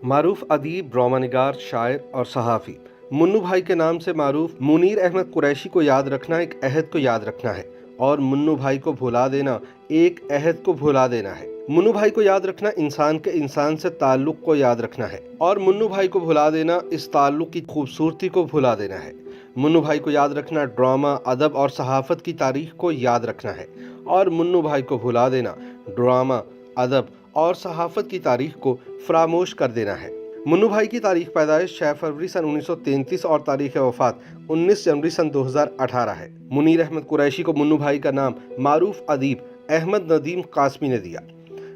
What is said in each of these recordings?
मारूफ अदीब, drama निगार, शायर और सहाफ़ी मुन्नू भाई के नाम से मारूफ मुनीर अहमद कुरैशी को याद रखना एक अहद को याद रखना है और मुन्नू भाई को भुला देना एक अहद को भुला देना है। मुन्नू भाई को याद रखना इंसान के इंसान से ताल्लुक को याद रखना है और मुन्नू भाई को भुला देना इस ताल्लुक की खूबसूरती को भुला देना है। मुन्नू भाई को याद रखना ड्रामा, अदब और सहाफ़त की तारीख को याद रखना है और मुन्नू भाई को भुला देना ड्रामा, अदब और सहाफ़त की तारीख को फरामोश कर देना है। मुन्नू भाई की तारीख पैदाइश 6 फरवरी सन 1933 और तारीख वफ़ात 19 जनवरी सन 2018 है। मुनीर अहमद कुरैशी को मुन्नू भाई का नाम मारूफ अदीब अहमद नदीम कासमी ने दिया।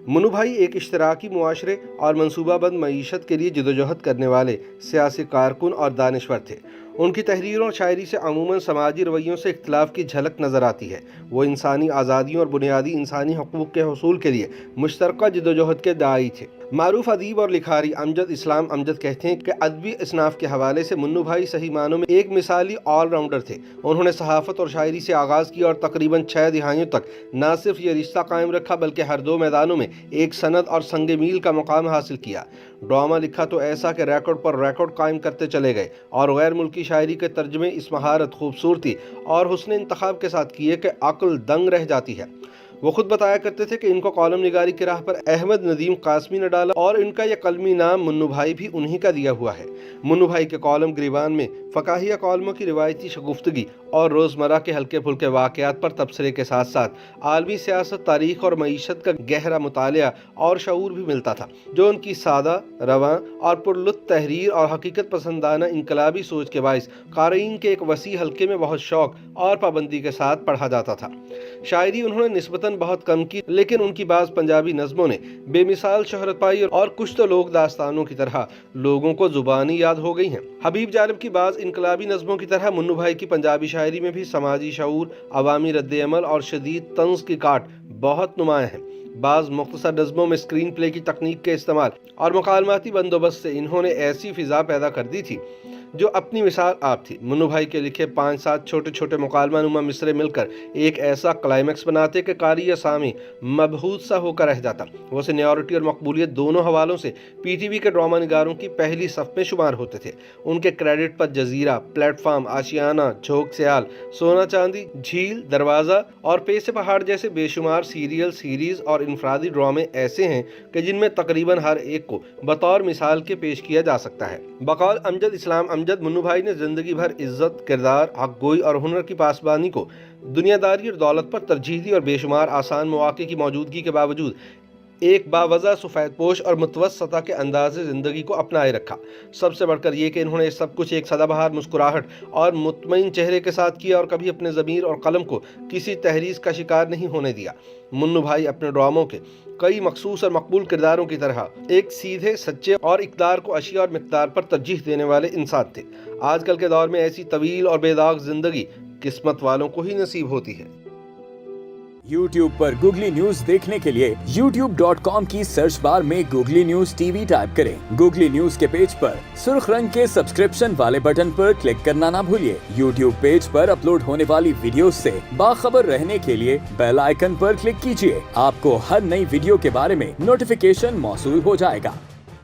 मुन्नू भाई एक इश्तराकी मुआशरे और मनसूबाबंद मईशत के लिए जदोजहद करने वाले सियासी कारकुन और दानिश्वर थे। उनकी तहरीरों और शायरी से अमूमन समाजी रवैयों से इख्तिलाफ की झलक नज़र आती है। वो इंसानी आज़ादियों और बुनियादी इंसानी हकूक़ के हसूल के लिए मुश्तरका जदोजहद के दाई थे। मारूफ अदीब और लिखारी अमजद इस्लाम अमजद कहते हैं कि अदबी इसनाफ के हवाले से मुन्नू भाई सही मानों में एक मिसाली ऑलराउंडर थे। उन्होंने सहाफ़त और शायरी से आगाज़ किया और तकरीबन 6 दिहाइयों तक न सिर्फ ये रिश्ता कायम रखा बल्कि हर दो मैदानों में एक सनद और संग मील का मुकाम हासिल किया। ड्रामा लिखा तो ऐसा कि रिकॉर्ड पर रिकॉर्ड कायम करते चले गए और गैर मुल्की शायरी के तर्जमे इस महारत, खूबसूरती और हुस्न इंतखाब के साथ किए कि अक्ल दंग रह जाती है। वो खुद बताया करते थे कि इनको कॉलम निगारी की राह पर अहमद नदीम कासमी ने डाला और इनका यह कलमी नाम मुन्नू भाई भी उन्हीं का दिया हुआ है। मुन्नू भाई के कॉलम गिरबान में फ़काहिया कॉलमों की रिवायती शगुफ्तगी और रोज़मर्रा के हल्के फुल्के वाक़यात पर तबसरे के साथ साथ आलमी सियासत, तारीख़ और मईशत का गहरा मुतालिया और शऊर भी मिलता था, जो उनकी सादा, रवां और पुरलुत्फ़ तहरीर और हकीकत पसंदाना इनकलाबी सोच के बाइस क़ारीन के एक वसी हल्के में बहुत शौक़ और पाबंदी के साथ पढ़ा जाता था। शायरी उन्होंने निस्बतन बहुत कम की, लेकिन उनकी बाज़ पंजाबी नज़मों ने बेमिसाल शोहरत पाई और कुछ तो लोग दास्तानों की तरह लोगों को ज़ुबानी याद हो गई हैं। हबीब जालिब की बाज़ इनकलाबी नज़मों की तरह मुन्नू भाई की पंजाबी शायरी में भी समाजी शऊर, अवामी रद्द-ए-अमल और शदीद तंज़ की काट बहुत नुमायाँ हैं। बाज़ मुख्तसर नज़मों में स्क्रीन प्ले की तकनीक के इस्तेमाल और मुकालमाती बंदोबस्त से इन्होंने ऐसी फ़िज़ा पैदा कर दी थी जो अपनी मिसाल आप थी। मुन्नू भाई के लिखे 5-7 छोटे छोटे मुकालमा नुमा मिसरे मिलकर एक ऐसा क्लाइमैक्स बनाते कि कारी या सामी मबहूत सा होकर रह जाता। वो सीनियरिटी और मकबूलियत दोनों हवालों से पीटीवी के ड्रामा निगारों की पहली सफ में शुमार होते थे। उनके क्रेडिट पर जजीरा, प्लेटफार्म, आशियाना, झोंक सयाल, सोना चांदी, झील, दरवाज़ा और पे से पहाड़ जैसे बेशुमार सीरियल, सीरीज़ और इनफरादी ड्रामे ऐसे हैं कि जिनमें तकरीबन हर एक को बतौर मिसाल के पेश किया जा सकता है। बकौल अमजद इस्लाम अमजद, मुन्नू भाई ने जिंदगी भर इज्जत, किरदार, हक गोई और हुनर की पासबानी को दुनियादारी और दौलत पर तरजीह दी और बेशुमार आसान मौके की मौजूदगी के बावजूद एक बावज़ा सफ़ेद पोश और मुतवस्सता के अंदाज़े ज़िंदगी को अपनाए रखा। सबसे बढ़कर ये कि इन्होंने सब कुछ एक सदाबहार मुस्कुराहट और मुतमईन चेहरे के साथ किया और कभी अपने ज़मीर और कलम को किसी तहरीज़ का शिकार नहीं होने दिया। मुन्नू भाई अपने ड्रामों के कई मखसूस और मकबूल किरदारों की तरह एक सीधे, सच्चे और इक़दार को अशिया और मिक़दार पर तरजीह देने वाले इंसान थे। आजकल के दौर में ऐसी तवील और बेदाग ज़िंदगी किस्मत वालों को ही नसीब होती है। YouTube पर गूगली न्यूज देखने के लिए youtube.com की सर्च बार में गूगली न्यूज टीवी टाइप करें। गूगली न्यूज के पेज पर सुर्ख रंग के सब्सक्रिप्शन वाले बटन पर क्लिक करना ना भूलिए। YouTube पेज पर अपलोड होने वाली वीडियोस से बाखबर रहने के लिए बेल आइकन पर क्लिक कीजिए। आपको हर नई वीडियो के बारे में नोटिफिकेशन मौसूल हो जाएगा।